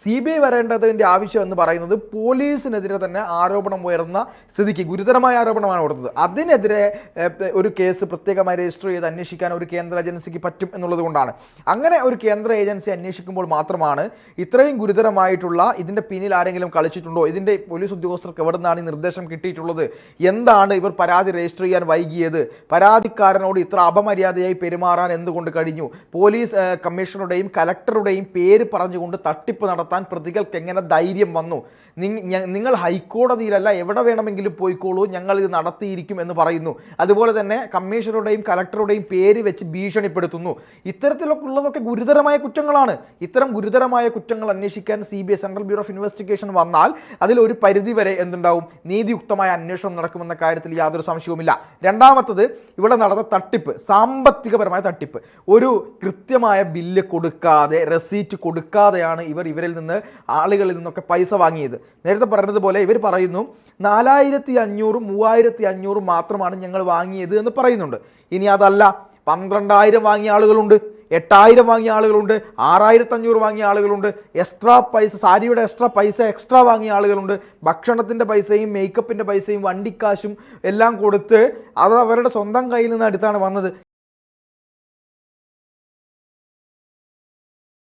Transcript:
CBI വരേണ്ടതിൻ്റെ ആവശ്യം എന്ന് പറയുന്നത് പോലീസിനെതിരെ തന്നെ ആരോപണം ഉയർന്ന സ്ഥിതിക്ക് ഗുരുതരമായ ആരോപണമാണ് ഉയർന്നത്. അതിനെതിരെ ഒരു കേസ് പ്രത്യേകമായി രജിസ്റ്റർ ചെയ്ത് അന്വേഷിക്കാൻ ഒരു കേന്ദ്ര ഏജൻസിക്ക് പറ്റും എന്നുള്ളത് കൊണ്ടാണ്. അങ്ങനെ ഒരു കേന്ദ്ര ഏജൻസി അന്വേഷിക്കുമ്പോൾ മാത്രമാണ് ഇത്രയും ഗുരുതരമായിട്ടുള്ള ഇതിൻ്റെ പിന്നിൽ ആരെങ്കിലും കളിച്ചിട്ടുണ്ടോ, ഇതിൻ്റെ പോലീസ് ഉദ്യോഗസ്ഥർക്ക് എവിടെ നിന്നാണ് ഈ നിർദ്ദേശം കിട്ടിയിട്ടുള്ളത്, എന്താണ് ഇവർ പരാതി രജിസ്റ്റർ ചെയ്യാൻ വൈകിയത്, പരാതിക്കാരനോട് ഇത്ര അപമര്യാദയായി പെരുമാറാൻ എന്തുകൊണ്ട് കഴിഞ്ഞു, പോലീസ് കമ്മീഷണറുടെയും കലക്ടറുടെയും പേര് പറഞ്ഞുകൊണ്ട് തട്ടിപ്പ് നടത്താൻ പ്രതികൾക്ക് എങ്ങനെ ധൈര്യം വന്നു, നിങ്ങൾ ഹൈക്കോടതിയിലല്ല എവിടെ വേണമെങ്കിലും പോയിക്കോളൂ, ഞങ്ങൾ ഇത് നടത്തിയിരിക്കും എന്ന് പറയുന്നു. അതുപോലെ തന്നെ കമ്മീഷണറുടെയും കലക്ടറുടെയും പേര് വെച്ച് ഭീഷണിപ്പെടുത്തുന്നു. ഇത്തരത്തിലൊക്കെ ഉള്ളതൊക്കെ ഗുരുതരമായ കുറ്റങ്ങളാണ്. ഇത്തരം ഗുരുതരമായ കുറ്റങ്ങൾ അന്വേഷിക്കാൻ CBI central bureau of investigation വന്നാൽ അതിൽ ഒരു പരിധിവരെ എന്തുണ്ടാവും, നീതിയുക്തമായ അന്വേഷണം നടക്കുമെന്ന കാര്യത്തിൽ യാതൊരു സംശയവുമില്ല. രണ്ടാമത്തത്, ഇവിടെ നടന്ന തട്ടിപ്പ്, സാമ്പത്തികപരമായ തട്ടിപ്പ്. ഒരു കൃത്യമായ ബില്ല് കൊടുക്കാതെ, റെസീറ്റ് കൊടുക്കാതെയാണ് ഇവരിൽ നിന്ന്, ആളുകളിൽ നിന്നൊക്കെ പൈസ വാങ്ങിയത്. നേരത്തെ പറഞ്ഞതുപോലെ ഇവർ പറയുന്നു 4500, 3500 മാത്രമാണ് ഞങ്ങൾ വാങ്ങിയത് എന്ന് പറയുന്നുണ്ട്. ഇനി അതല്ല, 12,000 വാങ്ങിയ ആളുകളുണ്ട്, 8,000 വാങ്ങിയ ആളുകളുണ്ട്, 6,500 വാങ്ങിയ ആളുകളുണ്ട്, എക്സ്ട്രാ പൈസ, സാരിയുടെ എക്സ്ട്രാ വാങ്ങിയ ആളുകളുണ്ട്, ഭക്ഷണത്തിൻ്റെ പൈസയും മേക്കപ്പിൻ്റെ പൈസയും വണ്ടിക്കാശും എല്ലാം കൊടുത്ത് അത് അവരുടെ സ്വന്തം കയ്യിൽ നിന്ന് അടുത്താണ് വന്നത്.